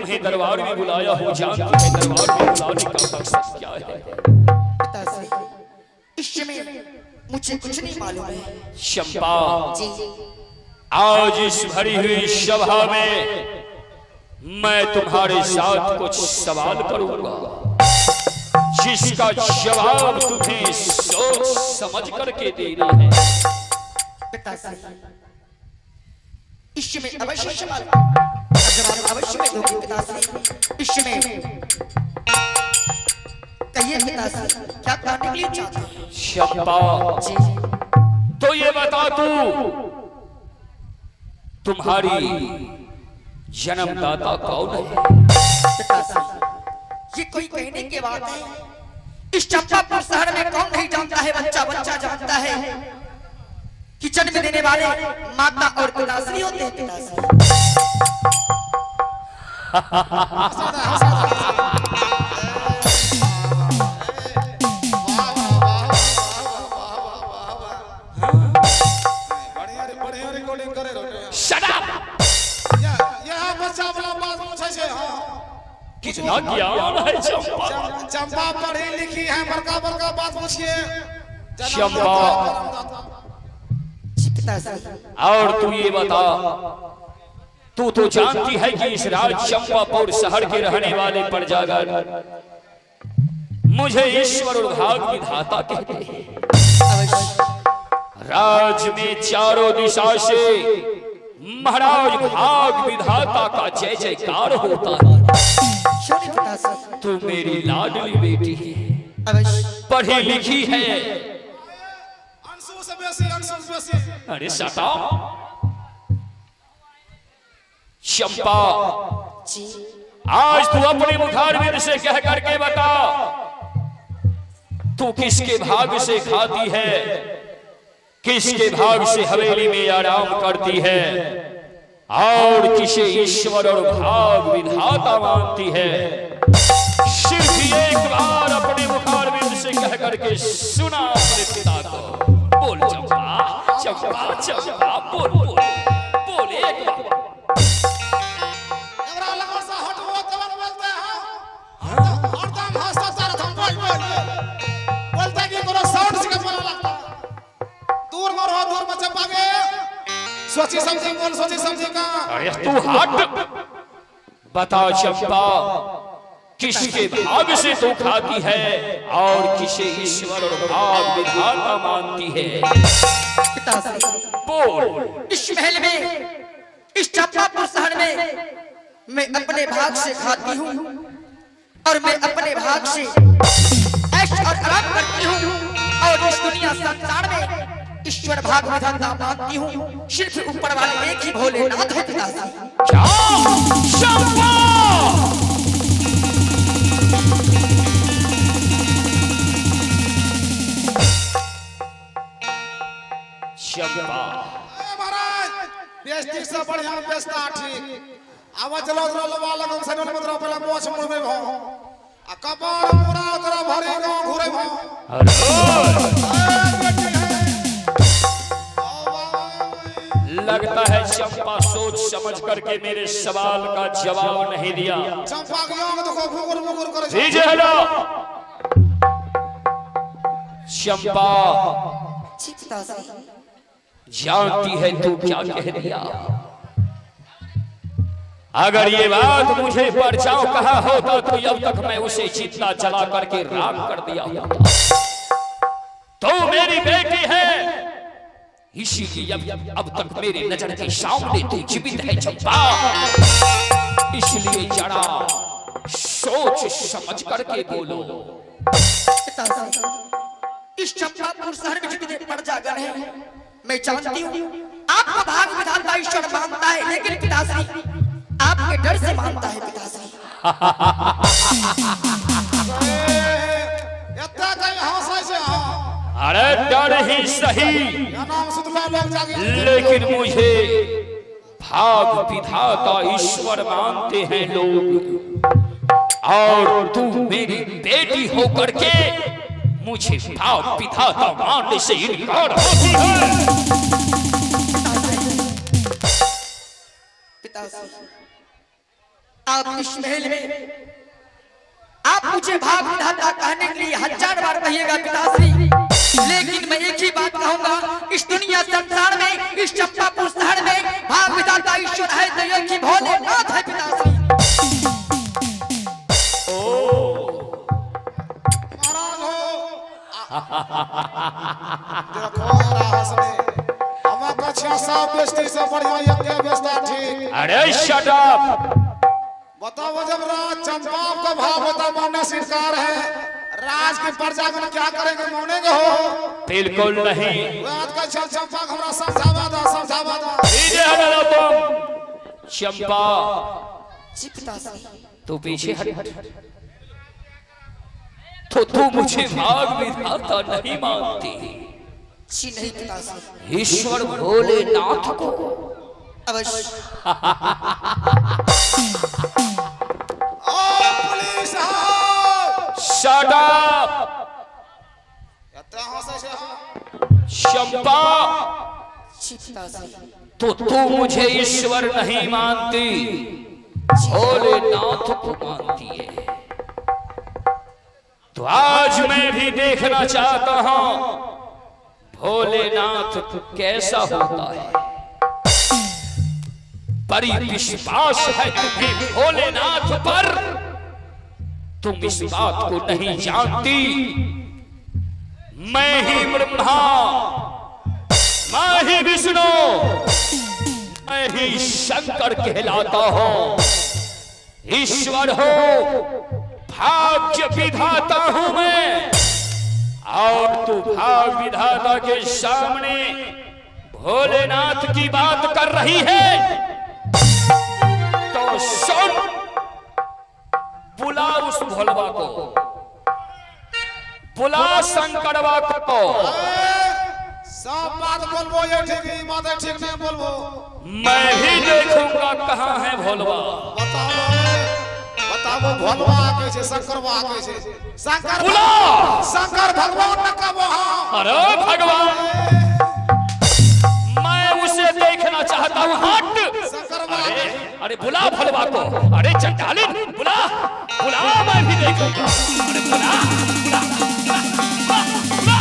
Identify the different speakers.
Speaker 1: तुम्हें दरबार में बुलाया हो, जानती है दरबार में बुलाने का मकसद क्या है?
Speaker 2: पिताश्री, इस समय मुझे कुछ नहीं मालूम है।
Speaker 1: चंपा,
Speaker 2: जी
Speaker 1: आज इस भरी हुई सभा में मैं तुम्हारे साथ कुछ सवाल करूंगा, जिसका जवाब तुम्हें सोच समझ करके देना है।
Speaker 2: पिताश्री, इस समय अवश्य सवाल जवाब अवश्य में दोगे पिताश्री। इस समय कहिए पिताश्री, क्या करने के लिए चाहते हैं?
Speaker 1: चंपा,
Speaker 2: जी
Speaker 1: तो ये बता तू, तुम्हारी जन्मदाता कौन है?
Speaker 2: पिताश्री, ये कोई कहने की बात है? इस चंपापुर शहर में कौन नहीं जानता है, बच्चा बच्चा जानता है कि जन्म देने वाले माता और पिताश्री होते हैं। पिताश्री
Speaker 1: Shut up! कितना ज्ञान है चंपा।
Speaker 3: चंपा पढ़ी लिखी है, बड़का बड़का बात पूछिए
Speaker 1: चंपा, और तू ये बता, तू तो जानती है कि इस राज चंपापुर शहर के रहने वाले प्रजागण मुझे ईश्वर और भाग विधाता कहते हैं। राज में चारों दिशा से महाराज भाग विधाता का जय जयकार होता है। तू मेरी लाडली बेटी है, पढ़ी लिखी है। अरे सता चंपा, आज तू अपने मुखारविंद से कह करके बता, तू किसके भाग से खाती है, किसके भाग से हवेली में आराम करती है, और किसे ईश्वर और भाग विधाता मानती है? सिर्फ एक बार अपने मुखारविंद से कह करके सुना अपने पिता को। बोल चंपा, चंपा, चंपा, बोल बोल बोल एक बार।
Speaker 3: सोची समझी बोल, सोची समझी का।
Speaker 1: अरे तू हट, बता चंपा, किसके भाग से तू खाती है और किसे ईश्वर और भाग विधाता मानती है? बोल।
Speaker 2: इस महल में, इस चंपापुर शहर में मैं अपने भाग से खाती हूँ और मैं अपने भाग से ऐश और आराम करती हूँ, और इस दुनिया संसार में ईश्वर भाग विधाता मानती हूँ। सिर्फ ऊपर वाले एक ही भोलेनाथ है। पिताश्री
Speaker 1: क्या चंपा? चंपा
Speaker 3: महाराज, बेइज्जती से बढ़िया बेइज्जता ठीक। आवा चलो चलो लवा लगम सनन मदरा पला मोछ मुड़ में भो आ कपार पूरा तोरा भरी गांव घुरे भो।
Speaker 1: लगता है चंपा सोच समझ करके मेरे सवाल का जवाब नहीं दिया।
Speaker 3: चंपा के आंख देखो घुघुर घुघुर करे।
Speaker 1: दीजिए हेलो चंपा, जानती है तू क्या कह दिया? अगर ये बात मुझे परचाव कहा होता तो अब तक मैं उसे चिता चला करके राम कर दिया होता। तो मेरी बेटी है, इसीलिए अब तक मेरे नजर के सामने तू जीवित है चंपा। इसलिए जरा सोच समझ करके बोलो।
Speaker 2: इस चंपापुर शहर में जितने प्रजागण हैं, मैं जानती हूँ आपका भाग विधाता ईश्वर मानता है, लेकिन पिताश्री आपके डर से मानता है। पिताश्री
Speaker 1: अरे डर ही सही, लेकिन मुझे भाग विधाता ईश्वर मानते हैं लोग, और तू मेरी बेटी होकर के मुझे भाग विधाता मानने से इनकार होती है।
Speaker 2: आप इस महल में आप मुझे भाग विधाता कहने के लिए 1000 बार कहिएगा पिताश्री, लेकिन मैं एक ही बात कहूंगा, इस दुनिया संसार में, इस चंपापुर शहर में भाग विधाता ईश्वर है तो एक ही भोलेनाथ है पिताश्री।
Speaker 3: महाराज हो देखो राहस में हमारा कछिया सब बेस्ती से बढ़िया एक के बेस्ता ठीक।
Speaker 1: अरे शट अप।
Speaker 3: बताओ जब राज चंपा का भाव होता मानना स्वीकार है, राज की प्रजा को क्या करेंगे, मानेंगे हो?
Speaker 1: बिल्कुल नहीं।
Speaker 3: राज का चल चंपा हमरा समझावा दो
Speaker 1: धीरे हटो तुम। चंपा
Speaker 2: जी पिताश्री।
Speaker 1: तू पीछे हट। तो तू मुझे भाग विधाता नहीं मानती?
Speaker 2: जी नहीं पिताश्री।
Speaker 1: ईश्वर भोलेनाथ को
Speaker 2: अवश्य।
Speaker 3: Police
Speaker 1: shut up. Champa
Speaker 2: ji पिताश्री।
Speaker 1: तो तू मुझे ईश्वर नहीं मानती, भोलेनाथ को मानती है। तो आज मैं भी देखना चाहता हूं भोलेनाथ कैसा होता है। बड़ी विश्वास है तुम्हें भोलेनाथ पर, तुम इस बात को नहीं जानती, मैं ही ब्रह्मा, मैं ही विष्णु, मैं ही शंकर कहलाता हूं। ईश्वर हो, भाग्य विधाता हूं मैं, और तू भाग विधाता के सामने भोलेनाथ की बात कर रही है तो सुन, बुला उस भोलवा को, बुला शंकरवा को।
Speaker 3: सब बात बोलबो, ये ठीक है, बात ठीक नहीं बोलबो।
Speaker 1: मैं भी देखूंगा कहां है भोलवा।
Speaker 3: बताओ भोलवा कैसे, शंकरवा कैसे? शंकर
Speaker 1: बुला।
Speaker 3: शंकर भगवान न कबो।
Speaker 1: अरे भगवान, मैं उसे देखना चाहता हूं। हट। अरे बुला भोलवा को। अरे चंडालिन, बुला बुला, मैं भी देखूंगा। अरे बुला बुला,